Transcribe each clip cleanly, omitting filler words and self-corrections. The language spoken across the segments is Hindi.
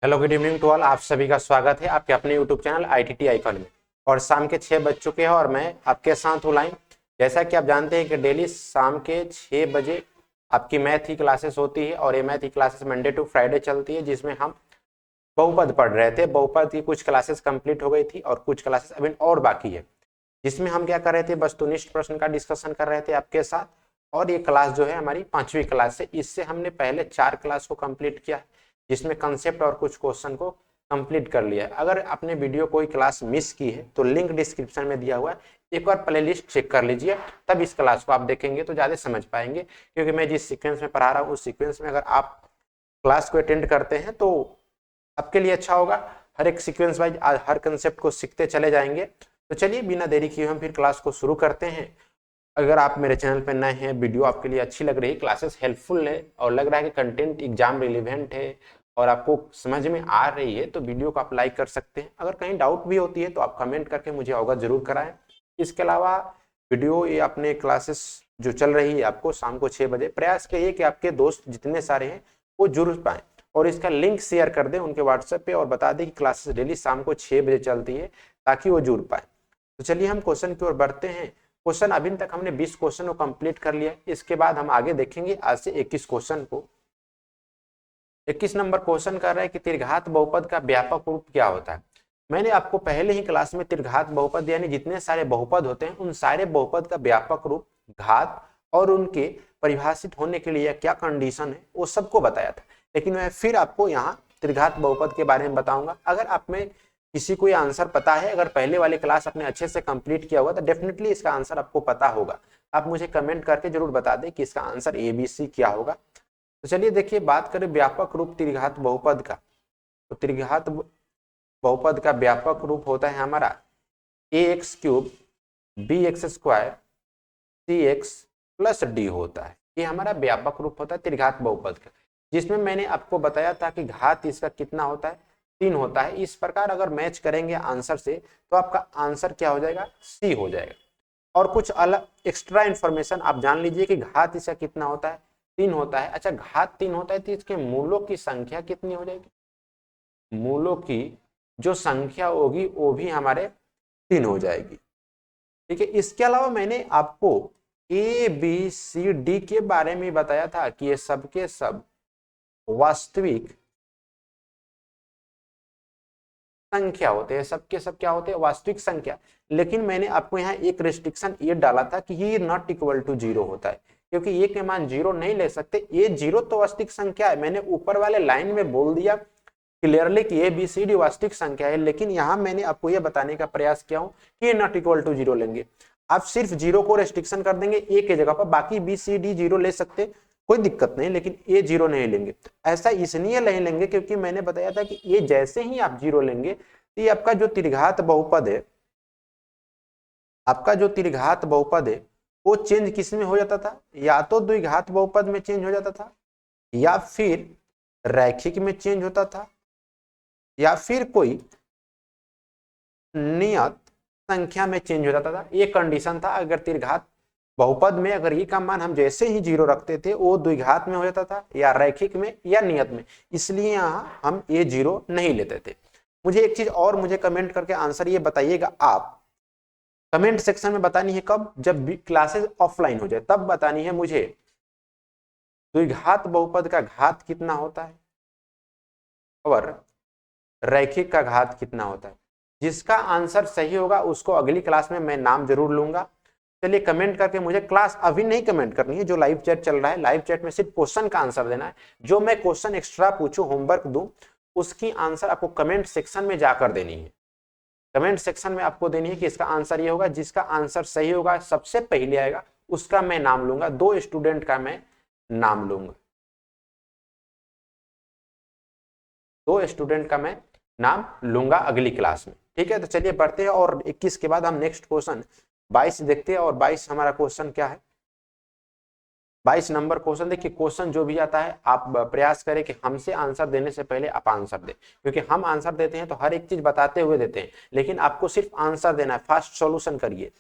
Hello good evening to all. आप सभी का स्वागत है आपके अपने यूट्यूब चैनल आईटीटी आइकन में। और शाम के 6 बज चुके हैं और मैं आपके साथ हूँ लाइन। जैसा कि आप जानते हैं कि डेली शाम के 6 बजे आपकी मैथ की क्लासेस होती है और ये मैथ की क्लासेस मंडे टू फ्राइडे चलती है, जिसमें हम बहुपद पढ़ रहे थे। बहुपद की कुछ क्लासेस कंप्लीट हो गई थी और कुछ क्लासेस अभी और बाकी है, जिसमें हम क्या कर रहे थे, वस्तुनिष्ठ प्रश्न का डिस्कशन कर रहे थे आपके साथ। और ये क्लास जो है हमारी 5वीं क्लास है। इससे हमने पहले 4 क्लास को कंप्लीट किया है, जिसमें कंसेप्ट और कुछ क्वेश्चन को कंप्लीट कर लिया है। अगर आपने वीडियो कोई क्लास मिस की है तो लिंक डिस्क्रिप्शन में दिया हुआ है, एक बार प्लेलिस्ट चेक कर लीजिए, तब इस क्लास को आप देखेंगे तो ज़्यादा समझ पाएंगे। क्योंकि मैं जिस सीक्वेंस में पढ़ा रहा हूँ उस सीक्वेंस में अगर आप क्लास को अटेंड करते हैं तो आपके लिए अच्छा होगा। हर एक सीक्वेंस वाइज हर कंसेप्ट को सीखते चले जाएंगे। तो चलिए बिना देरी किए हम फिर क्लास को शुरू करते हैं। अगर आप मेरे चैनल पर नए हैं, वीडियो आपके लिए अच्छी लग रही है, क्लासेस हेल्पफुल है और लग रहा है कि कंटेंट एग्जाम रिलेवेंट है और आपको समझ में आ रही है, तो वीडियो को आप लाइक कर सकते हैं। अगर कहीं डाउट भी होती है तो आप कमेंट करके मुझे अवगत जरूर कराएं। इसके अलावा वीडियो ये अपने क्लासेस जो चल रही है आपको शाम को 6 बजे, प्रयास करिए कि आपके दोस्त जितने सारे हैं वो जुड़ पाए और इसका लिंक शेयर कर दें उनके व्हाट्सएप पे और बता दें कि क्लासेस डेली शाम को 6 बजे चलती है, ताकि वो जुड़ पाए। तो चलिए हम क्वेश्चन की ओर बढ़ते हैं। क्वेश्चन अभी तक हमने 20 क्वेश्चन को कंप्लीट कर लिया। इसके बाद हम आगे देखेंगे आज से 21 क्वेश्चन को। 21 नंबर क्वेश्चन कर रहा है कि त्रिघात बहुपद का व्यापक रूप क्या होता है। मैंने आपको पहले ही क्लास में त्रिघात बहुपद यानी जितने सारे बहुपद होते हैं उन सारे बहुपद का व्यापक रूप, घात और उनके परिभाषित होने के लिए क्या कंडीशन है वो सबको बताया था। लेकिन मैं फिर आपको यहाँ त्रिघात बहुपद के बारे में बताऊंगा। अगर आप में किसी को आंसर पता है, अगर पहले वाले क्लास आपने अच्छे से कंप्लीट किया होगा तो डेफिनेटली इसका आंसर आपको पता होगा। आप मुझे कमेंट करके जरूर बता दें कि इसका आंसर ABC क्या होगा। तो चलिए देखिए, बात करें व्यापक रूप त्रिघात बहुपद का, तो त्रिघात बहुपद का व्यापक रूप होता है हमारा ax³ bx² cx plus d होता है। ये हमारा व्यापक रूप होता है त्रिघात बहुपद का, जिसमें मैंने आपको बताया था कि घात इसका कितना होता है, 3 होता है। इस प्रकार अगर मैच करेंगे आंसर से तो आपका आंसर क्या हो जाएगा, C हो जाएगा। और कुछ अलग एक्स्ट्रा इंफॉर्मेशन आप जान लीजिए कि घात इसका कितना होता है, 3 होता है। अच्छा, घात 3 होता है तो इसके मूलों की संख्या कितनी हो जाएगी, मूलों की जो संख्या होगी वो भी हमारे 3 हो जाएगी। ठीक है। इसके अलावा मैंने आपको ABCD के बारे में बताया था कि ये सबके सब वास्तविक संख्या होते हैं, सबके सब क्या होते हैं, वास्तविक संख्या। लेकिन मैंने आपको यहाँ एक रिस्ट्रिक्शन ये डाला था कि ये नॉट इक्वल टू 0 होता है, क्योंकि ये के मान 0 नहीं ले सकते। ये 0 तो वास्तविक संख्या है, मैंने ऊपर वाले लाइन में बोल दिया क्लियरली कि ABCD वास्तविक संख्या है। लेकिन यहाँ मैंने आपको यह बताने का प्रयास किया हूं कि ये नॉट इक्वल टू 0 लेंगे। आप सिर्फ 0 को रेस्ट्रिक्शन कर देंगे A के जगह पर, बाकी BCD 0 ले सकते, कोई दिक्कत नहीं, लेकिन ये 0 नहीं लेंगे। ऐसा इसलिए नहीं लेंगे क्योंकि मैंने बताया था कि ये जैसे ही आप 0 लेंगे तो ये आपका जो त्रिघात बहुपद है, आपका जो त्रिघात बहुपद है वो चेंज किस में हो जाता था, या तो द्विघात बहुपद में चेंज हो जाता था, या फिर रैखिक में चेंज होता था, या फिर कोई नियत संख्या में चेंज हो जाता था। ये कंडीशन था। अगर त्रिघात बहुपद में अगर ये का मान हम जैसे ही 0 रखते थे वो द्विघात में हो जाता था, या रैखिक में या नियत में, इसलिए यहां हम ये 0 नहीं लेते थे। मुझे एक चीज और मुझे कमेंट करके आंसर ये बताइएगा, आप कमेंट सेक्शन में बतानी है कब, जब क्लासेस ऑफलाइन हो जाए तब बतानी है मुझे द्विघात बहुपद का घात कितना होता है और रैखिक का घात कितना होता है। जिसका आंसर सही होगा उसको अगली क्लास में मैं नाम जरूर लूंगा। चलिए कमेंट करके मुझे, क्लास अभी नहीं कमेंट करनी है, जो लाइव चैट चल रहा है लाइव चैट में सिर्फ क्वेश्चन का आंसर देना है। जो मैं क्वेश्चन एक्स्ट्रा पूछूं, होमवर्क दूं, उसकी आंसर आपको कमेंट सेक्शन में जाकर देनी है। कमेंट सेक्शन में आपको देनी है कि इसका आंसर ये होगा। जिसका आंसर सही होगा सबसे पहले आएगा उसका मैं नाम लूंगा, 2 स्टूडेंट का मैं नाम लूंगा, 2 स्टूडेंट का मैं नाम लूंगा अगली क्लास में। ठीक है, तो चलिए बढ़ते हैं और 21 के बाद हम नेक्स्ट क्वेश्चन 22 देखते हैं। और 22 हमारा क्वेश्चन क्या है, 22 नंबर क्वेश्चन देखिए। क्वेश्चन जो भी आता है आप प्रयास करें कि हमसे आंसर देने से पहले आप आंसर दें, क्योंकि हम आंसर देते हैं तो हर एक चीज बताते हुए देते हैं, लेकिन आपको सिर्फ आंसर देना है, फास्ट सॉल्यूशन करिए।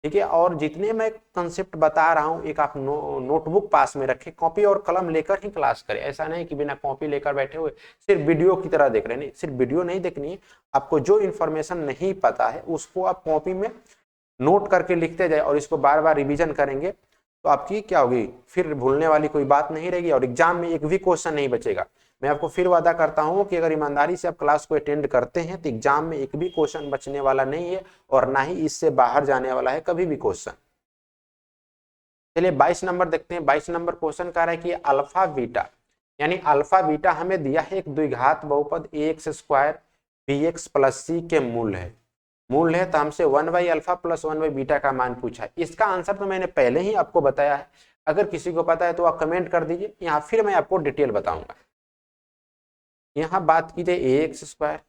ठीक है। और जितने मैं कंसेप्ट बता रहा हूँ एक आप नोटबुक पास में रखें, कॉपी और कलम लेकर ही क्लास करें। ऐसा नहीं कि बिना कॉपी लेकर बैठे हुए सिर्फ वीडियो की तरह देख रहे हैं। नहीं, सिर्फ वीडियो नहीं देखनी है, आपको जो इन्फॉर्मेशन नहीं पता है उसको आप कॉपी में नोट करके लिखते जाए और इसको बार बार रिविजन करेंगे तो आपकी क्या होगी, फिर भूलने वाली कोई बात नहीं रहेगी और एग्जाम में एक भी क्वेश्चन नहीं बचेगा। मैं आपको फिर वादा करता हूं कि अगर ईमानदारी से आप क्लास को अटेंड करते हैं तो एग्जाम में एक भी क्वेश्चन बचने वाला नहीं है और ना ही इससे बाहर जाने वाला है कभी भी क्वेश्चन। चलिए 22 नंबर देखते हैं। 22 नंबर क्वेश्चन कह रहा है कि अल्फा बीटा, यानी अल्फा बीटा हमें दिया है एक द्विघात बहुपद ax square bx plus c के मूल है तो हमसे 1/अल्फा प्लस 1/बीटा का मान पूछा है। इसका आंसर तो मैंने पहले ही आपको बताया है, अगर किसी को पता है तो आप कमेंट कर दीजिए, यहाँ फिर मैं आपको डिटेल बताऊंगा। यहाँ बात की जाए ax square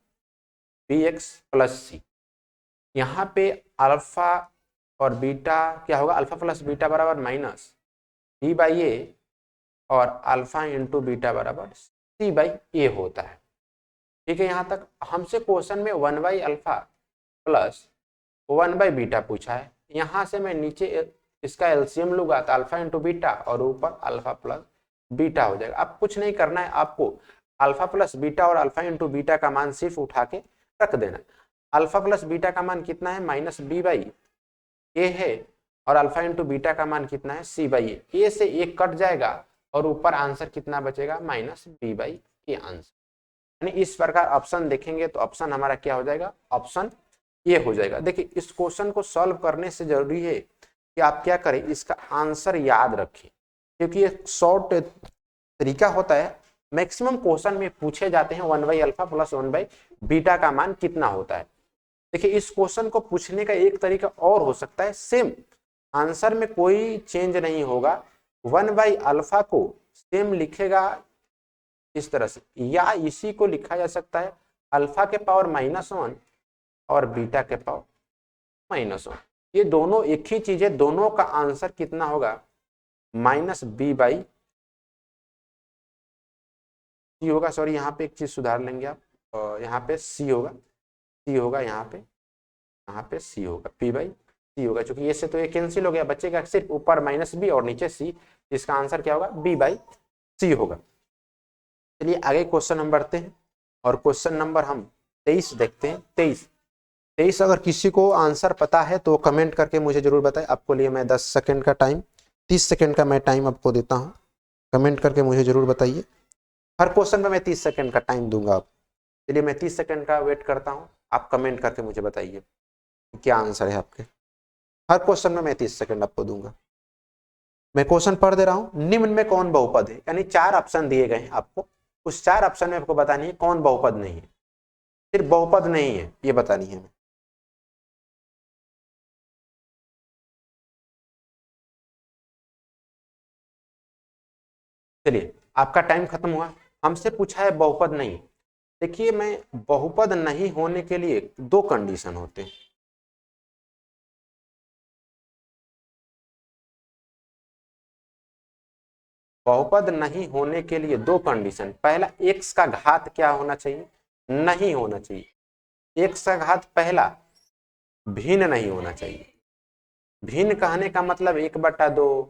bx plus c, यहाँ पे अल्फा और बीटा क्या होगा, अल्फा प्लस बीटा बराबर माइनस b/a और अल्फा इंटू बीटा बराबर c/a होता है। ठीक है, यहाँ तक हमसे क्वेश्चन में 1/अल्फा प्लस 1/बीटा पूछा है। यहाँ से मैं नीचे इसका एलसीएम लूंगा तो अल्फा इंटू बीटा और ऊपर अल्फा प्लस बीटा हो जाएगा। अब कुछ नहीं करना है आपको, अल्फा प्लस बीटा और अल्फा इंटू बीटा का मान सिर्फ उठा के रख देना। अल्फा प्लस बीटा का मान कितना है, -b/a है और अल्फा इंटू बीटा का मान कितना है, c/a। a से एक कट जाएगा और ऊपर आंसर कितना बचेगा, -b/a आंसर। यानी इस प्रकार ऑप्शन देखेंगे तो ऑप्शन हमारा क्या हो जाएगा, ऑप्शन ए हो जाएगा। देखिए इस क्वेश्चन को सॉल्व करने से जरूरी है कि आप क्या करें, इसका आंसर याद रखें, क्योंकि ये शॉर्ट तरीका होता है। मैक्सिमम क्वेश्चन में पूछे जाते हैं 1/अल्फा प्लस 1/बीटा का मान कितना होता है। देखिए इस क्वेश्चन को पूछने का एक तरीका और हो सकता है, सेम आंसर में कोई चेंज नहीं होगा, 1/अल्फा को सेम लिखेगा इस तरह से, या इसी को लिखा जा सकता है अल्फा के पावर -1 और बीटा के पावर -1। ये दोनों एक ही चीज है, दोनों का आंसर कितना होगा, -b/c होगा। सॉरी यहाँ पे एक चीज सुधार लेंगे आप, यहाँ पे c होगा, यहाँ पे c होगा, p/c होगा, क्योंकि ये से तो ये कैंसिल हो गया, बचेगा सिर्फ ऊपर -b और नीचे c। इसका आंसर क्या होगा, b/c होगा। चलिए आगे क्वेश्चन हम बढ़ते हैं और क्वेश्चन नंबर हम 23 देखते हैं। 23 अगर किसी को आंसर पता है तो कमेंट करके मुझे जरूर बताएं। आपको लिए मैं 10 सेकंड का टाइम, 30 सेकंड का मैं टाइम आपको देता हूं, कमेंट करके मुझे जरूर बताइए। हर क्वेश्चन में मैं 30 सेकंड का टाइम दूंगा आप। चलिए मैं 30 सेकंड का वेट करता हूं, आप कमेंट करके मुझे बताइए क्या आंसर है आपके। हर क्वेश्चन में मैं 30 सेकंड आपको दूंगा। मैं क्वेश्चन पढ़ दे रहा हूं, निम्न में कौन बहुपद है, यानी 4 ऑप्शन दिए गए हैं आपको, उस 4 ऑप्शन में आपको बतानी है कौन बहुपद नहीं है, सिर्फ बहुपद नहीं है ये बतानी है। चलिए आपका टाइम खत्म हुआ, हमसे पूछा है बहुपद नहीं। देखिए मैं बहुपद नहीं होने के लिए 2 कंडीशन होते हैं। बहुपद नहीं होने के लिए 2 कंडीशन, पहला x का घात क्या होना चाहिए, नहीं होना चाहिए। x का घात पहला भिन्न नहीं होना चाहिए। भिन्न कहने का मतलब 1/2,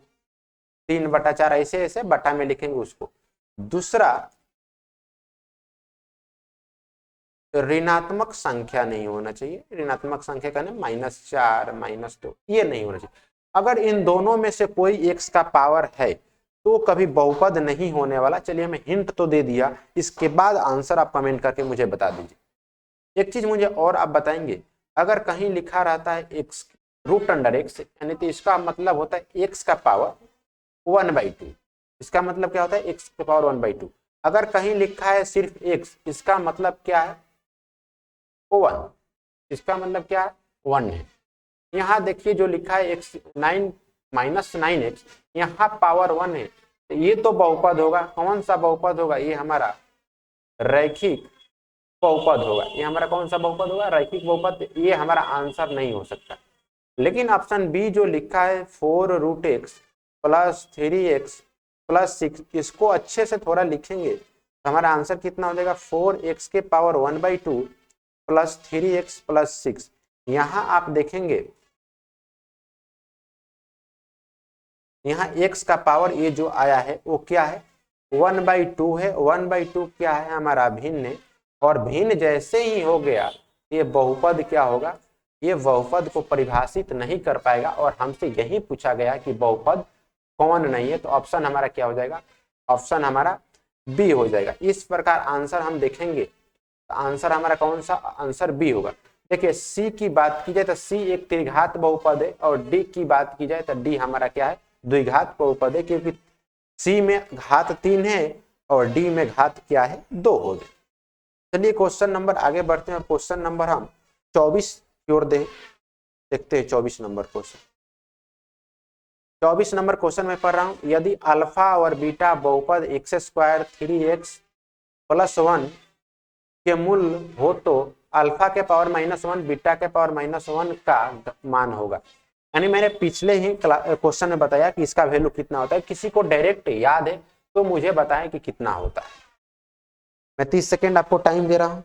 3/4 ऐसे ऐसे बटा में लिखेंगे उसको। दूसरा ऋणात्मक संख्या नहीं होना चाहिए, ऋणात्मक संख्या का -4 -2 ये नहीं होना चाहिए। अगर इन दोनों में से कोई x का पावर है तो कभी बहुपद नहीं होने वाला। चलिए मैं हिंट तो दे दिया, इसके बाद आंसर आप कमेंट करके मुझे बता दीजिए। एक चीज मुझे और आप बताएंगे, अगर कहीं लिखा रहता है x √x, यानी तो इसका मतलब होता है x का पावर 1/2। इसका मतलब क्या होता है, x के पावर 1/2। अगर कहीं लिखा है सिर्फ x, इसका मतलब क्या है, 1। इसका मतलब क्या है, 1 है। यहाँ देखिए जो लिखा है x 9 -9x, यहाँ पावर 1 है, तो ये तो बहुपद होगा। कौन सा बहुपद होगा, ये हमारा रैखिक बहुपद होगा। ये हमारा कौन सा बहुपद होगा, रैखिक बहुपद। ये हमारा आंसर नहीं हो सकता। लेकिन ऑप्शन बी जो लिखा है 4√x प्लस 3x प्लस 6, इसको अच्छे से थोड़ा लिखेंगे तो हमारा आंसर कितना हो जाएगा, 4x के पावर 1/2 प्लस 3x प्लस 6। यहाँ आप देखेंगे यहाँ x का पावर ये जो आया है वो क्या है 1/2 है। 1/2 क्या है हमारा भिन्न, और भिन्न जैसे ही हो गया ये बहुपद क्या होगा, ये बहुपद को परिभाषित नहीं कर पाएगा, और हमसे यही पूछा गया कि बहुपद कौन नहीं है, तो ऑप्शन हमारा क्या हो जाएगा, ऑप्शन हमारा बी हो जाएगा। इस प्रकार आंसर हम देखेंगे तो आंसर हमारा कौन सा, आंसर बी होगा। देखिए सी की बात की जाए तो सी एक त्रिघात बहुपद है, और डी की बात की जाए तो डी हमारा क्या है, द्विघात बहुपद है, क्योंकि सी में घात 3 है और डी में घात क्या है 2 हो गए। चलिए क्वेश्चन नंबर आगे बढ़ते हैं, क्वेश्चन नंबर हम 24 की ओर देखते हैं। 24 नंबर क्वेश्चन, 24 नंबर क्वेश्चन में पढ़ रहा हूं, यदि अल्फा और बीटा बहुपद x² 3x + 1 के मूल हो तो अल्फा के पावर -1 बीटा के पावर -1 का मान होगा। यानी मैंने पिछले ही क्वेश्चन में बताया कि इसका वैल्यू कितना होता है। किसी को डायरेक्ट याद है तो मुझे बताएं कि कितना होता है। मैं 30 सेकेंड आपको टाइम दे रहा हूं,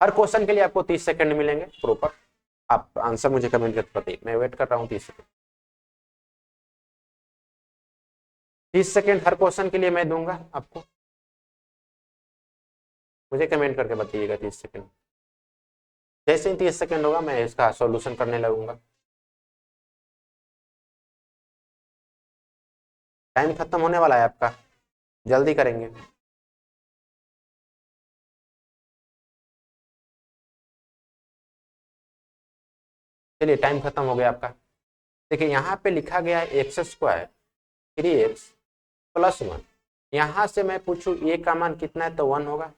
हर क्वेश्चन के लिए आपको 30 सेकेंड मिलेंगे प्रॉपर। आप आंसर मुझे कमेंट करके बताइए, मैं वेट कर रहा हूँ 30 सेकेंड। 30 सेकेंड हर क्वेश्चन के लिए मैं दूंगा आपको, मुझे कमेंट करके बताइएगा 30 सेकेंड। जैसे ही 30 सेकेंड होगा मैं इसका सॉल्यूशन करने लगूंगा। टाइम खत्म होने वाला है आपका, जल्दी करेंगे। चलिए टाइम खत्म हो गया आपका। देखिए यहाँ पे लिखा गया है x² 3x + 1। यहाँ से मैं पूछूं a का मान कितना है तो 1 होगा,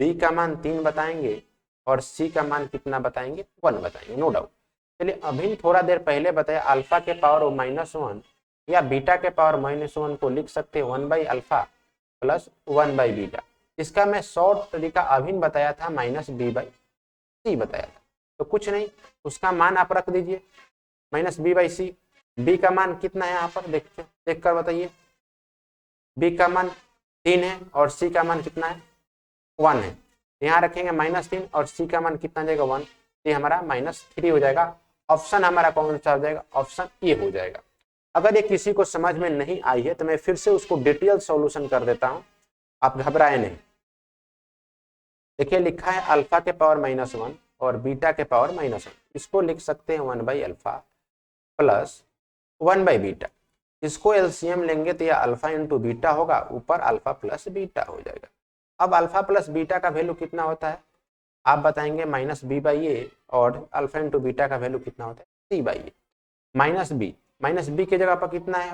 b का मान 3 बताएंगे और c का मान कितना बताएंगे 1 बताएंगे, नो डाउट। चलिए अभी थोड़ा देर पहले बताया अल्फा के पावर -1 या बीटा के पावर -1 को लिख सकते हैं 1/α + 1/बीटा। इसका मैं शॉर्ट तरीका अभी बताया था -b/c बताया था। तो कुछ नहीं, उसका मान आप रख दीजिए -b/c। b का मान कितना है यहाँ पर देख कर बताइए। b का मान 3 है और c का मान कितना है 1 है। यहाँ रखेंगे -3 और c का मान कितना जाएगा 1, ये हमारा -3 हो जाएगा। ऑप्शन हमारा कौन सा हो जाएगा, ऑप्शन ए हो जाएगा। अगर ये किसी को समझ में नहीं आई है तो मैं फिर से उसको डिटेल सॉल्यूशन कर देता हूं, आप घबराए नहीं। देखिए लिखा है अल्फा के पावर -1 और बीटा के पावर -1, इसको लिख सकते हैं 1/α + 1/बीटा। इसको एलसीएम लेंगे तो यह अल्फा इंटू बीटा होगा, ऊपर अल्फा प्लस बीटा हो जाएगा। अब अल्फा प्लस बीटा का वैल्यू कितना होता है आप बताएंगे -b/a, और अल्फा इंटू बीटा का वैल्यू कितना होता है c/a। -b की जगह पर कितना है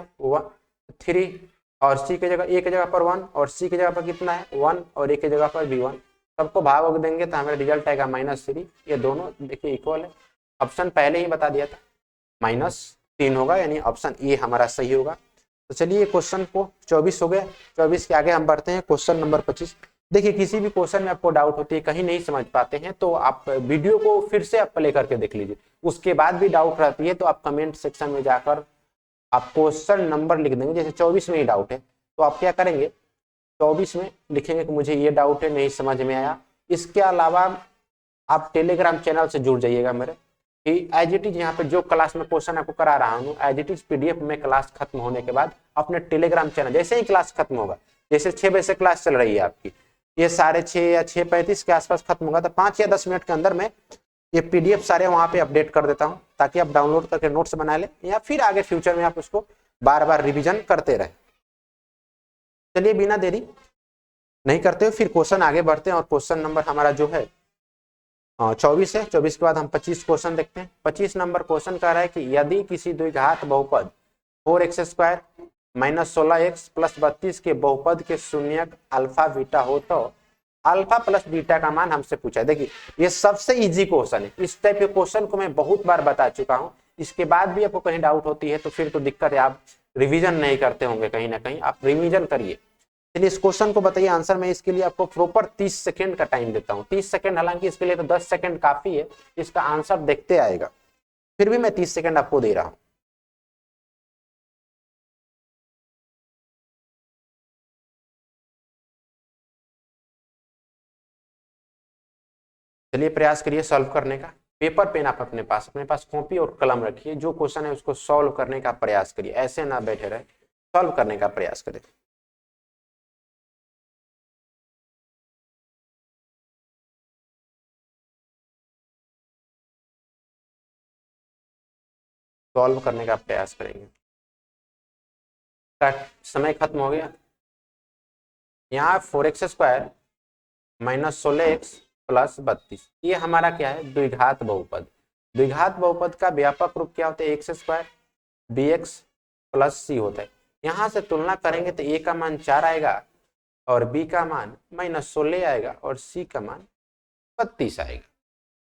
3, और c की जगह a की जगह पर 1, और c की जगह पर कितना है 1, और a की जगह पर भी 1। सबको भाग देंगे तो हमारा रिजल्ट आएगा -3। ये दोनों देखिए इक्वल है, ऑप्शन पहले ही बता दिया था -3 होगा, यानी ऑप्शन ए हमारा सही होगा। तो चलिए क्वेश्चन को 24 हो गया। 24 के आगे हम बढ़ते हैं क्वेश्चन नंबर 25। देखिए किसी भी क्वेश्चन में आपको डाउट होती है, कहीं नहीं समझ पाते हैं, तो आप वीडियो को फिर से आप प्ले करके देख लीजिए। उसके बाद भी डाउट रहती है तो आप कमेंट सेक्शन में जाकर आप क्वेश्चन नंबर लिख देंगे। जैसे 24 में ही डाउट है तो आप क्या करेंगे 24 में लिखेंगे कि मुझे ये डाउट है, नहीं समझ में आया। इसके अलावा आप टेलीग्राम चैनल से जुड़ जाइएगा मेरे, एज इट इज यहाँ पे जो क्लास में क्वेश्चन आपको करा रहा हूँ एज इट इज PDF में क्लास खत्म होने के बाद अपने टेलीग्राम चैनल, जैसे ही क्लास खत्म होगा, जैसे 6 बजे से क्लास चल रही है आपकी, ये 6:30 या 6:35 के आसपास खत्म होगा, तो 5 या 10 मिनट के अंदर मैं ये PDF सारे वहां पे अपडेट कर देता हूँ, ताकि आप डाउनलोड करके नोट्स बना ले या फिर आगे फ्यूचर में आप उसको बार बार रिविजन करते रहे। चलिए बिना देरी नहीं करते हुए फिर क्वेश्चन आगे बढ़ते हैं, और क्वेश्चन नंबर हमारा जो है 24 है। 24 के बाद हम 25 क्वेश्चन देखते हैं। 25 नंबर क्वेश्चन कह रहा है कि यदि किसी द्विघात बहुपद 4x² -16x + 32 के बहुपद के शून्यक अल्फा बीटा हो तो अल्फा प्लस बीटा का मान हमसे पूछा है। देखिए ये सबसे इजी क्वेश्चन है, इस टाइप के क्वेश्चन को मैं बहुत बार बता चुका हूं। इसके बाद भी आपको कहीं डाउट होती है तो फिर तो दिक्कत है, आप रिवीजन नहीं करते होंगे, कहीं ना कहीं आप रिवीजन करिए। चलिए इस क्वेश्चन को बताइए आंसर। मैं इसके लिए आपको प्रॉपर 30 सेकंड का टाइम देता हूं। 30 सेकंड, हालांकि इसके लिए तो 10 सेकंड काफी है, इसका आंसर देखते आएगा, फिर भी मैं 30 सेकंड आपको दे रहा हूं। चलिए प्रयास करिए सॉल्व करने का। पेपर पेन आप अपने पास कॉपी और कलम रखिए, जो क्वेश्चन है उसको सॉल्व करने का प्रयास करिए, ऐसे ना बैठे रहे, सॉल्व करने का प्रयास करें। सॉल्व करने का प्रयास करेंगे। समय खत्म हो गया। यहाँ 4x² माइनस 16x प्लस 32, ये हमारा क्या है, द्विघात बहुपद। द्विघात बहुपद का व्यापक रूप क्या होता है, x² bx प्लस c होता है। यहाँ से तुलना करेंगे तो a का मान 4 आएगा और b का मान -16 आएगा और c का मान 32 आएगा।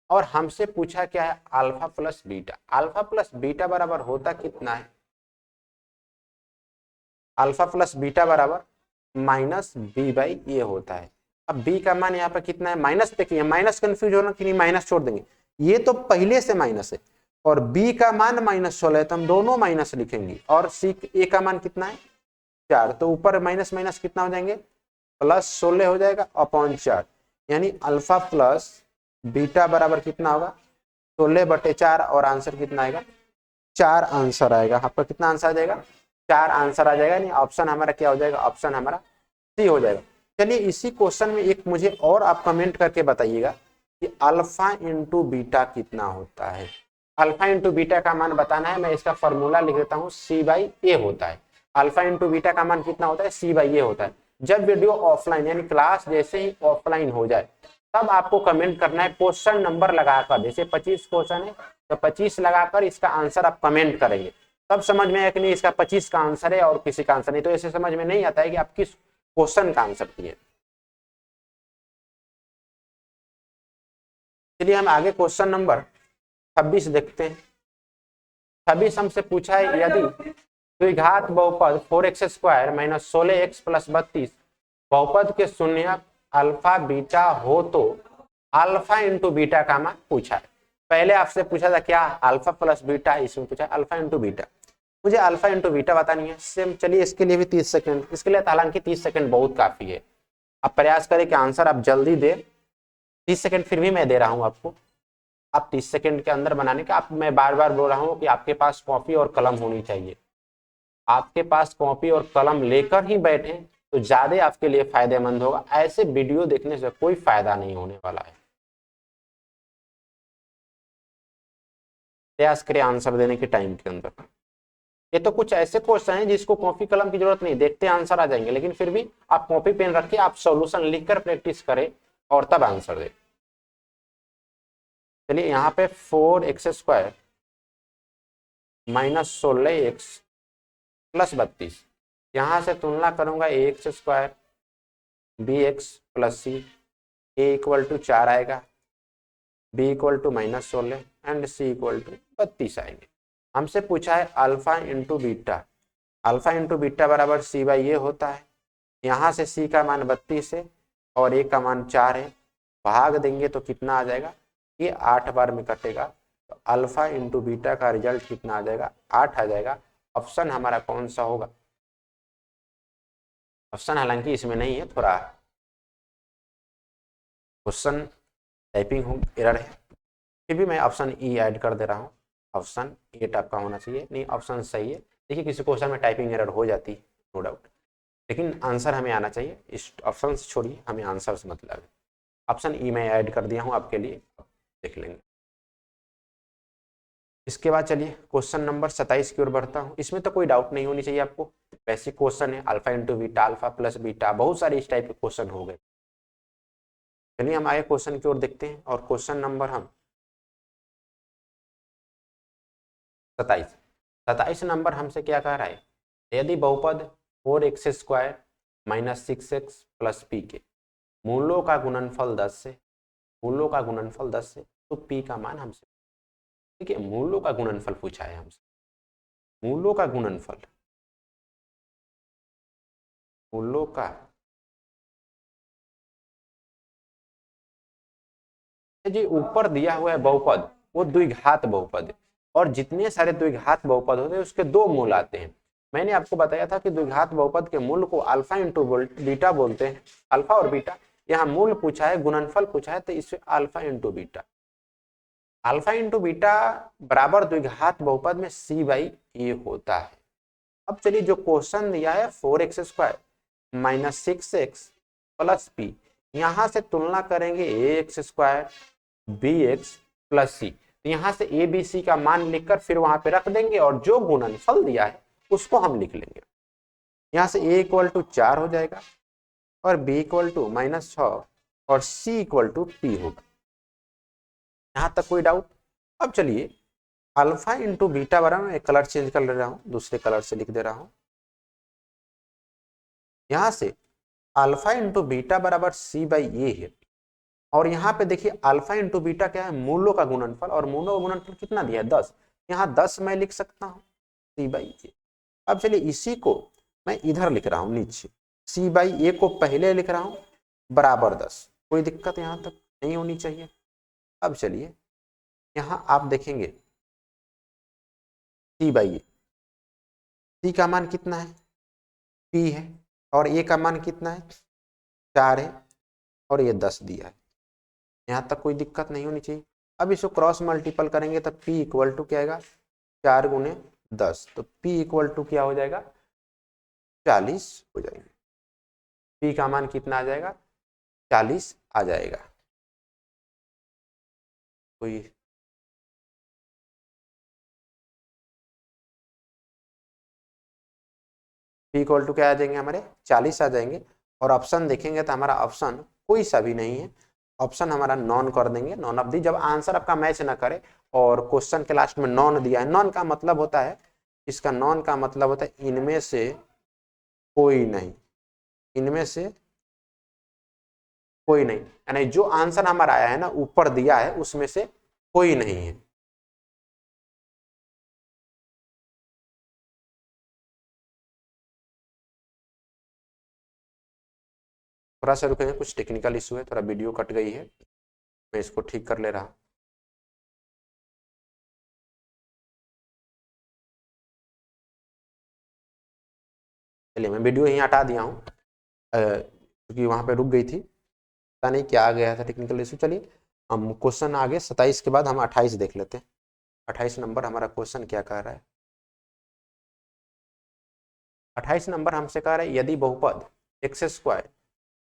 और हमसे पूछा क्या है, alpha plus beta. Alpha plus beta बराबर होता कितना है, अल्फा प्लस बीटा बराबर -b/a होता है। अब b का मान यहाँ पर कितना है, माइनस, देखिए माइनस कंफ्यूज होना कि नहीं, माइनस छोड़ देंगे, ये तो पहले से माइनस है, और b का मान -16 है तो हम दोनों माइनस लिखेंगे, और a का मान कितना है 4, तो ऊपर माइनस माइनस कितना हो जाएंगे, +16 हो जाएगा अपॉन 4, यानी अल्फा प्लस बीटा बराबर कितना होगा 16/4, और आंसर कितना आएगा 4 आंसर आएगा। यहाँ पर कितना आंसर आ जाएगा, 4 आंसर आ जाएगा, नहीं ऑप्शन हमारा क्या हो जाएगा, ऑप्शन हमारा सी हो जाएगा। चलिए इसी क्वेश्चन में एक मुझे और आप कमेंट करके बताइएगा कि अल्फा इंटू बीटा कितना होता है। अल्फा इंटू बीटा का मान बताना है, मैं इसका फॉर्मूला लिख देता हूँ, c/a होता है। अल्फा इंटू बीटा का मान कितना होता है, c/a होता है। जब वीडियो ऑफलाइन यानी क्लास जैसे ही ऑफलाइन हो जाए तब आपको कमेंट करना है क्वेश्चन नंबर लगाकर, जैसे 25 क्वेश्चन है तो 25 लगाकर इसका आंसर आप कमेंट करेंगे, तब समझ में आए कि नहीं इसका 25 का आंसर है और किसी का आंसर नहीं, तो ऐसे समझ में नहीं आता है कि आप किस क्वेश्चन का आंसर दिए। चलिए हम आगे क्वेश्चन नंबर 26 देखते हैं। 26 हमसे पूछा है, यदि द्विघात बहुपद 4x² माइनस 16x प्लस 32 बहुपद के शून्यक अल्फा बीटा हो तो अल्फा इंटू बीटा का मान पूछा है। पहले आपसे पूछा था क्या, अल्फा प्लस बीटा, इसमें पूछा अल्फा इंटू बीटा। मुझे अल्फा इंटू बीटा बतानी है सेम। चलिए इसके लिए भी 30 सेकंड, इसके लिए हालांकि 30 सेकंड बहुत काफी है, आप प्रयास करें कि आंसर आप जल्दी दे। 30 सेकंड फिर भी मैं दे रहा हूं आपको, आप 30 सेकंड के अंदर बनाने का। आप, मैं बार बार बोल रहा हूं कि आपके पास कॉपी और कलम होनी चाहिए, आपके पास कॉपी और कलम लेकर ही बैठे तो ज्यादा आपके लिए फायदेमंद होगा। ऐसे वीडियो देखने से कोई फायदा नहीं होने वाला है। प्रयास करें आंसर देने के टाइम के अंदर। ये तो कुछ ऐसे क्वेश्चन हैं जिसको कॉपी कलम की जरूरत नहीं, देखते आंसर आ जाएंगे, लेकिन फिर भी आप कॉपी पेन रखिए, आप सॉल्यूशन लिखकर प्रैक्टिस करें और तब आंसर दें। चलिए यहाँ पे 4x² माइनस 16x प्लस 32, यहाँ से तुलना करूंगा ax² bx plus c, a equal to 4 आएगा, b equal to -16 and c equal to 32 आएंगे। हमसे पूछा है alpha into beta. Alpha into beta बराबर c/a होता है। यहाँ से c का मान 32 है और a का मान 4 है, भाग देंगे तो कितना आ जाएगा, ये 8 बार में कटेगा, तो अल्फा इंटू बीटा का रिजल्ट कितना आ जाएगा, 8 आ जाएगा। ऑप्शन हमारा कौन सा होगा, ऑप्शन हालांकि इसमें नहीं है, थोड़ा क्वेश्चन टाइपिंग एरर है, फिर भी मैं ऑप्शन ई ऐड कर दे रहा हूँ। ऑप्शन ए टाइप का होना चाहिए, नहीं ऑप्शन सही है। देखिए किसी क्वेश्चन में टाइपिंग एरर हो जाती है नो डाउट, लेकिन आंसर हमें आना चाहिए। इस ऑप्शन से छोड़िए, हमें आंसर से मतलब है। ऑप्शन ई में ऐड कर दिया हूँ आपके लिए, देख लेंगे। इसके बाद चलिए क्वेश्चन नंबर 27 की ओर बढ़ता हूँ। इसमें तो कोई डाउट नहीं होनी चाहिए आपको, बेसिक क्वेश्चन है, alpha into beta, alpha plus beta, बहुत सारे इस टाइप के क्वेश्चन हो गए। चलिए हम आगे क्वेश्चन की ओर देखते हैं, और क्वेश्चन नंबर हम 27 नंबर हमसे क्या कह रहा है, यदि बहुपद 4x² minus 6x plus p के मूलों का गुणनफल 10 से, मूलों का गुणनफल 10 से, तो p का मान हमसे, देखिए मूलों का गुणनफल पूछा है हमसे, मूलों का गुणनफल, मूलों का, जी ऊपर दिया हुआ है बहुपद वो द्विघात बहुपद है, और जितने सारे द्विघात बहुपद होते हैं उसके दो मूल आते हैं। मैंने आपको बताया था कि द्विघात बहुपद के मूल को अल्फा इंटू बीटा बोलते हैं, अल्फा और बीटा। यहाँ मूल पूछा है, गुणनफल पूछा है, तो इससे alpha into beta, alpha into beta बराबर द्विघात बहुपद में सी बाई ए होता है। अब चलिए जो क्वेश्चन दिया है 4x² minus 6x plus P, यहां से तुलना करेंगे ax² bx प्लस सी, तो यहां से ए बी सी का मान लिखकर फिर वहां पे रख देंगे और जो गुणनफल दिया है उसको हम लिख लेंगे। यहां से a इक्वल टू 4 हो जाएगा और b इक्वल टू -6 और c इक्वल टू पी होगा। यहां तक कोई डाउट? अब चलिए अल्फा इंटू बीटा बराबर, मैं कलर चेंज कर ले रहा हूं, दूसरे कलर से लिख दे रहा हूं। यहां से अल्फा इंटू बीटा बराबर सी बाई ए है और यहाँ पे देखिए अल्फा इंटू बीटा क्या है, मूलों का गुणनफल, और मूलों का गुणनफल कितना दिया है 10, यहाँ 10 मैं लिख सकता हूँ सी बाई ए। अब चलिए इसी को मैं इधर लिख रहा हूँ नीचे, सी बाई ए को पहले लिख रहा हूँ बराबर 10, कोई दिक्कत यहाँ तक नहीं होनी चाहिए। अब चलिए यहाँ आप देखेंगे सी बाई ए, सी का मान कितना है, पी है, और ए का मान कितना है 4 है, और ये 10 दिया है, यहाँ तक कोई दिक्कत नहीं होनी चाहिए। अब इसको क्रॉस मल्टीपल करेंगे तो P इक्वल टू क्या आएगा 4 गुने 10, तो P इक्वल टू क्या हो जाएगा 40 हो जाएगा। P का मान कितना आ जाएगा 40 आ जाएगा। कोई P इक्वल टू क्या आ जाएंगे हमारे 40 आ जाएंगे, और ऑप्शन देखेंगे तो हमारा ऑप्शन कोई सा भी नहीं है, ऑप्शन हमारा नॉन कर देंगे, नॉन ऑफ दी। जब आंसर आपका मैच ना करे और क्वेश्चन के लास्ट में नॉन दिया है, नॉन का मतलब होता है, इसका नॉन का मतलब होता है इनमें से कोई नहीं, इनमें से कोई नहीं, यानी जो आंसर हमारा आया है ना ऊपर दिया है उसमें से कोई नहीं है। थोड़ा सा रुकेंगे, कुछ टेक्निकल इशू है, थोड़ा वीडियो कट गई है, मैं इसको ठीक कर ले रहा हूं। चलिए मैं वीडियो यहीं हटा दिया हूँ क्योंकि वहां पे रुक गई थी, पता नहीं क्या आ गया था टेक्निकल इशू। चलिए हम क्वेश्चन आगे 27 के बाद हम 28 देख लेते हैं। 28 नंबर हमारा क्वेश्चन क्या कह रहा है, 28 नंबर हमसे कह रहा है यदि बहुपद x²,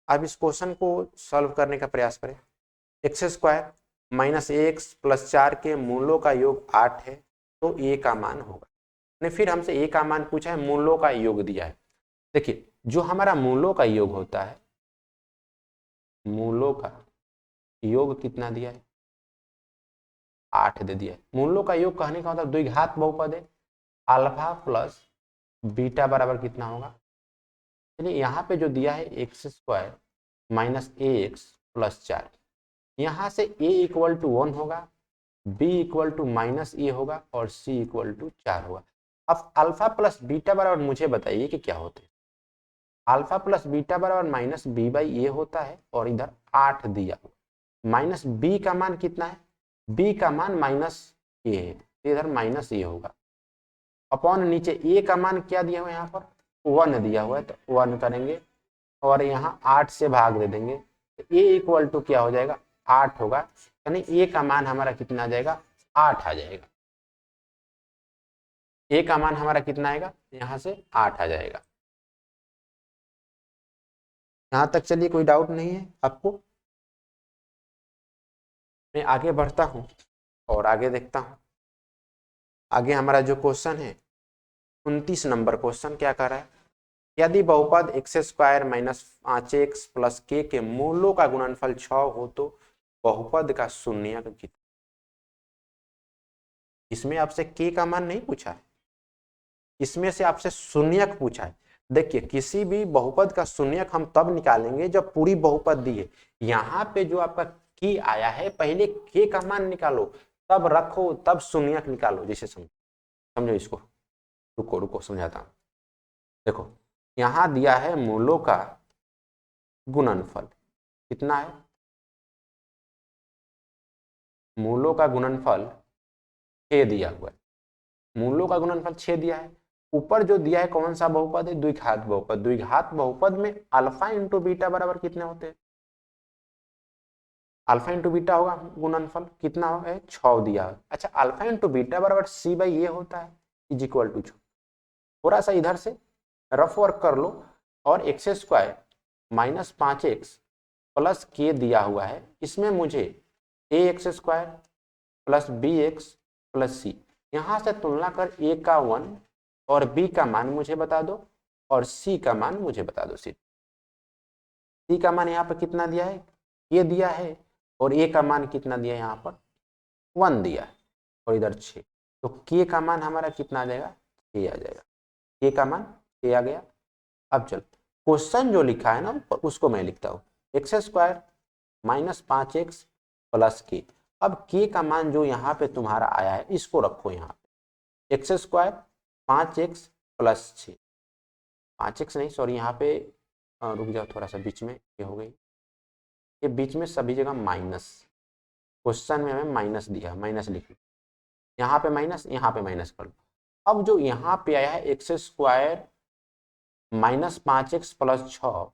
अब इस क्वेश्चन को सॉल्व करने का प्रयास करें। x² माइनस एक्स प्लस 4 के मूलों का योग 8 है तो a का मान होगा। ने फिर हमसे a का मान पूछा है, मूलों का योग दिया है। देखिए जो हमारा मूलों का योग होता है, मूलों का योग कितना दिया है 8 दे दिया है। मूलों का योग कहने का मतलब द्विघात बहुपद है, अल्फा प्लस बीटा बराबर कितना होगा, चलिए यहाँ पे जो दिया है x² माइनस एक्स प्लस 4, यहाँ से a इक्वल टू 1 होगा, b इक्वल टू माइनस ए होगा और c इक्वल टू 4 होगा। अब अल्फा प्लस बीटा बराबर मुझे बताइए कि क्या होते हैं। अल्फा प्लस बीटा बराबर माइनस बी बाई ए होता है, और इधर 8 दिया हुआ, माइनस बी का मान कितना है, बी का मान माइनस ए है, इधर माइनस ए होगा, अपॉन नीचे ए का मान क्या दिया हुआ है यहाँ पर 1 दिया हुआ है, तो 1 करेंगे और यहाँ 8 से भाग दे देंगे, तो ए इक्वल टू क्या हो जाएगा 8 होगा, यानी ए का मान हमारा कितना आ जाएगा 8 आ जाएगा। ए का मान हमारा कितना आएगा, यहाँ से 8 आ जाएगा। यहाँ तक चलिए कोई डाउट नहीं है आपको? मैं आगे बढ़ता हूँ और आगे देखता हूँ। आगे हमारा जो क्वेश्चन है 29 नंबर क्वेश्चन क्या कर रहा है, यदि बहुपद x² minus 5x plus k के मूलों का गुणनफल 6 हो तो बहुपद का शून्यक कितना। इसमें आपसे k का मान नहीं पूछा है, इसमें से आपसे शून्यक पूछा है। देखिए किसी भी बहुपद का शून्यक हम तब निकालेंगे जब पूरी बहुपद दी है। यहाँ पे जो आपका k आया है, पहले k का मान निकालो, तब रखो, तब शून्यक निकालो। जैसे समझो इसको, रुको रुको समझाता हूं। देखो यहां दिया है मूलों का गुणनफल कितना है, मूलों का गुणनफल 6 दिया हुआ है, मूलों का गुणनफल 6 दिया है। ऊपर जो दिया है कौन सा बहुपद है, द्विघात बहुपद। द्विघात बहुपद में अल्फा इंटू बीटा बराबर कितने होते हैं, अल्फा इंटू बीटा होगा गुणनफल, कितना होगा 6 दिया है। अच्छा अल्फा इंटू बीटा बराबर सी बाई ये होता है इज इक्वल टू 6। थोड़ा सा इधर से रफ वर्क कर लो और x square minus 5x plus के दिया हुआ है, इसमें मुझे A X square plus B X plus C, यहाँ से तुलना कर ए का 1 और बी का मान मुझे बता दो और सी का मान मुझे बता दो। सी का मान यहाँ पर कितना दिया है, ये दिया है, और ए का मान कितना दिया है, यहाँ पर 1 दिया है और इधर 6, तो के का मान हमारा कितना आ जाएगा, 6 आ जाएगा। के का मान 6 आ गया। अब चल क्वेश्चन जो लिखा है ना उसको मैं लिखता हूँ, x square minus 5x plus के। अब के का मान जो यहाँ पे तुम्हारा आया है इसको रखो यहाँ पे, x square 5x plus 6, 5x नहीं सॉरी यहाँ पे रुक जाओ थोड़ा सा, बीच में ये हो गई, ये बीच में सभी जगह माइनस, क्वेश्चन में हमें माइनस दिया, माइनस लिख लो, यहाँ पे माइनस यहाँ पे माइनस कर लो। अब जो यहाँ पे आया है x square minus 5x plus 6,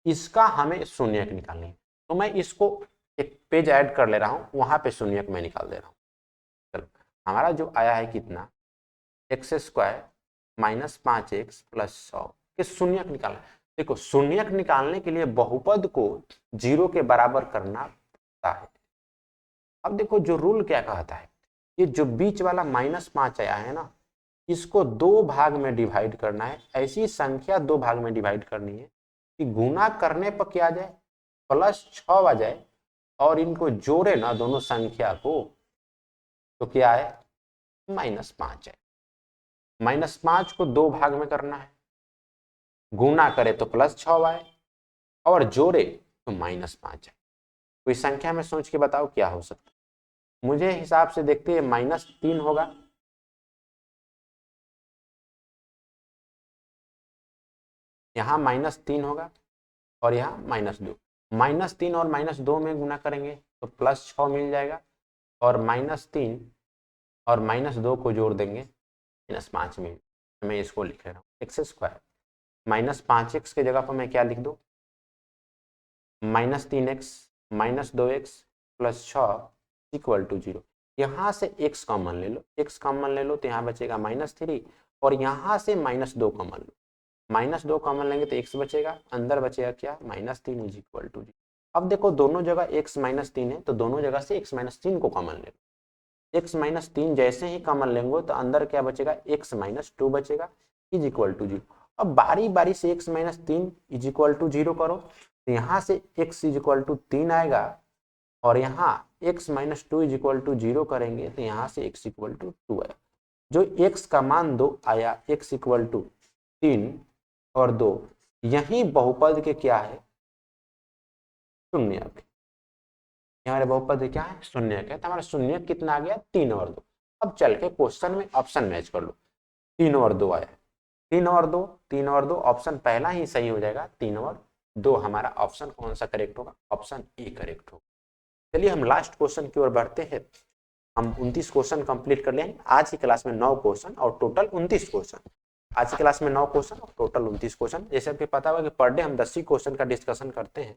इसका हमें शून्यक निकालना है, तो मैं इसको एक पेज ऐड कर ले रहा हूँ, वहां पे शून्यक मैं निकाल दे रहा हूँ। चलो हमारा जो आया है कितना, x square minus 5x plus 100 के शून्यक निकालना। देखो शून्यक निकालने के लिए बहुपद को 0 के बराबर करना पड़ता है। अब देखो जो रूल क्या कहता है, ये जो बीच वाला -5 आया है ना, इसको 2 भाग में डिवाइड करना है, ऐसी संख्या 2 भाग में डिवाइड करनी है कि गुना करने पर क्या आ जाए, +6 आ जाए, और इनको जोड़े ना दोनों संख्या को, तो क्या है -5 है। -5 को 2 भाग में करना है, गुना करे तो +6 आए और जोड़े तो -5 है। कोई संख्या में सोच के बताओ क्या हो सकता है। मुझे हिसाब से देखते हैं -3 होगा, यहाँ -3 होगा और यहाँ -2, -3 और -2 में गुना करेंगे तो +6 मिल जाएगा, और -3 और -2 को जोड़ देंगे -5 मिल। मैं इसको लिख रहा हूँ, एक्स स्क्वायर -5x के जगह पर मैं क्या लिख दूँ, -3x -2x plus 6 equal to 0। यहाँ से x कॉमन ले लो, x कॉमन ले लो तो यहाँ बचेगा -3, और यहाँ से -2 कॉमन लो, -2 कॉमन लेंगे तो x बचेगा, अंदर बचेगा क्या -3 इज इक्वल टू 0। अब देखो दोनों जगह x -3 है, तो दोनों जगह से x -3 को कॉमन ले लो, x -3 जैसे ही कॉमन लेंगे तो अंदर क्या बचेगा, x -2 बचेगा इज इक्वल टू 0। अब बारी बारी से x -3 इज इक्वल टू 0 करो, तो यहाँ से x इज इक्वल टू 3 आएगा, और यहाँ x -2 इज इक्वल टू 0 करेंगे तो यहाँ से x इक्वल टू 2 आएगा। जो x का मान 2 आया, x इक्वल टू 3 और 2, यही बहुपद के क्या है, शून्यक। हमारे बहुपद क्या है, शून्यक है, तो हमारा शून्यक कितना आ गया, 3 और 2। अब चल के क्वेश्चन में ऑप्शन मैच कर लो, 3 और 2 आया, 3 और 2, 3 और 2 ऑप्शन पहला ही सही हो जाएगा, 3 और 2 हमारा ऑप्शन कौन सा करेक्ट होगा, ऑप्शन ए करेक्ट होगा। चलिए हम लास्ट क्वेश्चन की ओर बढ़ते हैं। हम 29 क्वेश्चन कंप्लीट कर लेंगे आज की क्लास में, 9 क्वेश्चन और टोटल 29 क्वेश्चन। आज की क्लास में 9 क्वेश्चन और टोटल 29 क्वेश्चन। जैसे आपको पता होगा कि पर डे हम 10 ही क्वेश्चन का डिस्कशन करते हैं,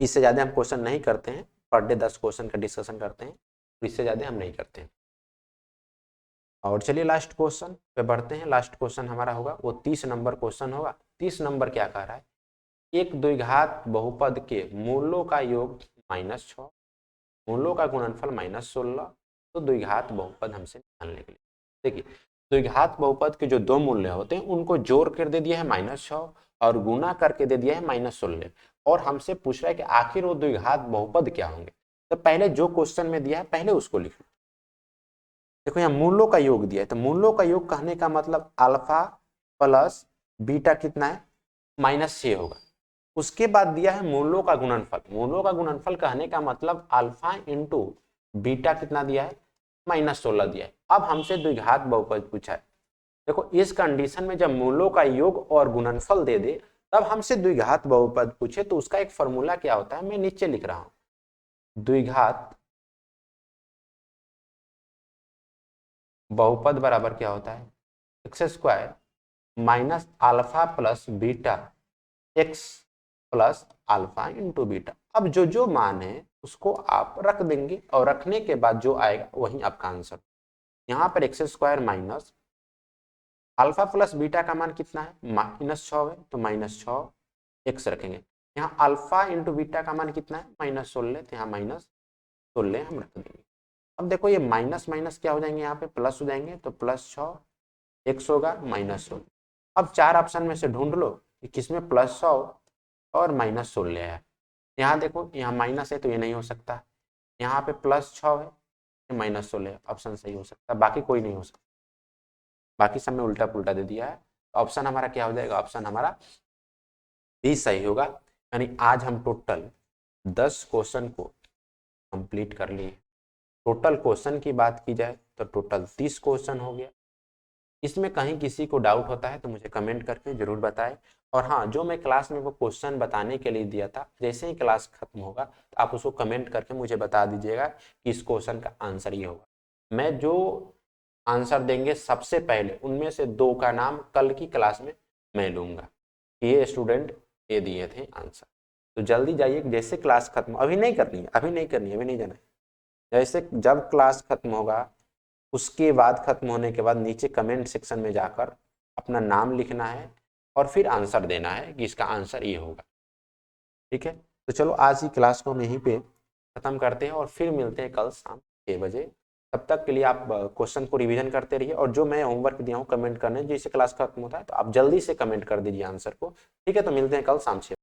इससे ज्यादा हम क्वेश्चन नहीं करते हैं, पर डे 10 क्वेश्चन का डिस्कशन करते हैं, इससे ज्यादा हम नहीं करते हैं। और चलिए लास्ट क्वेश्चन पे बढ़ते हैं। लास्ट क्वेश्चन हमारा होगा वो 30 नंबर क्वेश्चन होगा। 30 नंबर क्या कह रहा है, एक द्विघात बहुपद के मूलों का योग -6, मूलों का गुणनफल -16, तो द्विघात बहुपद हमसे निकालने के लिए। देखिए द्विघात बहुपद के जो 2 मूल्य होते हैं उनको जोड़ कर दे दिया है -6 और गुना करके दे दिया है -16, और हमसे पूछ रहा है कि आखिर वो द्विघात बहुपद क्या होंगे। तो पहले जो क्वेश्चन में दिया है पहले उसको लिख लो। देखो यहाँ मूलों का योग दिया है, तो मूलों का योग कहने का मतलब अल्फा प्लस बीटा कितना है, -6 होगा। उसके बाद दिया है मूलों का गुणनफल, मूलों का गुणनफल कहने का मतलब अल्फा इंटू बीटा कितना दिया है, -16 दिया है। अब हमसे द्विघात बहुपद पूछा है। देखो इस कंडीशन में जब मूलों का योग और गुणनफल दे दे तब हमसे द्विघात बहुपद पूछे, तो उसका एक फॉर्मूला क्या होता है, मैं नीचे लिख रहा हूं। द्विघात बहुपद बराबर क्या होता है, x square minus alpha plus beta x plus alpha into beta. अब जो जो मान है उसको आप रख देंगे और रखने के बाद जो आएगा वही आपका आंसर। यहाँ पर x square minus alpha plus beta का मान कितना है, -6 है, तो -6 एक्स रखेंगे। यहाँ अल्फा इंटू बीटा का मान कितना है, -16, तो यहाँ -16 हम रख देंगे। अब देखो ये माइनस माइनस क्या हो जाएंगे, यहाँ पे प्लस हो जाएंगे, तो +6 एक्स होगा -16। अब 4 ऑप्शन में से ढूंढ लो कि किसमें +100 और -16 है। यहाँ देखो यहाँ माइनस है तो ये नहीं हो सकता, यहाँ पे +6 है, -16 ऑप्शन सही हो सकता है, बाकी कोई नहीं हो सकता, बाकी सब में उल्टा पुल्टा दे दिया है। ऑप्शन हमारा क्या हो जाएगा, ऑप्शन हमारा बी सही होगा। यानी आज हम टोटल 10 क्वेश्चन को कंप्लीट कर लिए। टोटल क्वेश्चन की बात की जाए तो टोटल 30 क्वेश्चन हो गया। इसमें कहीं किसी को डाउट होता है तो मुझे कमेंट करके जरूर बताएं। और हाँ, जो मैं क्लास में वो क्वेश्चन बताने के लिए दिया था, जैसे ही क्लास खत्म होगा तो आप उसको कमेंट करके मुझे बता दीजिएगा कि इस क्वेश्चन का आंसर ये होगा। मैं जो आंसर देंगे सबसे पहले उनमें से 2 का नाम कल की क्लास में मैं लूँगा, ये स्टूडेंट ये दिए थे आंसर। तो जल्दी जाइए, जैसे क्लास खत्म, अभी नहीं करनी है, अभी नहीं जाना है, जैसे जब क्लास खत्म होगा उसके बाद खत्म होने के बाद नीचे कमेंट सेक्शन में जाकर अपना नाम लिखना है और फिर आंसर देना है कि इसका आंसर ये होगा। ठीक है, तो चलो आज की क्लास को हम यहीं पे खत्म करते हैं और फिर मिलते हैं कल शाम 6 बजे। तब तक के लिए आप क्वेश्चन को रिवीजन करते रहिए और जो मैं होमवर्क दिया हूँ कमेंट करने, जैसे क्लास खत्म होता है तो आप जल्दी से कमेंट कर दीजिए आंसर को। ठीक है, तो मिलते हैं कल शाम 6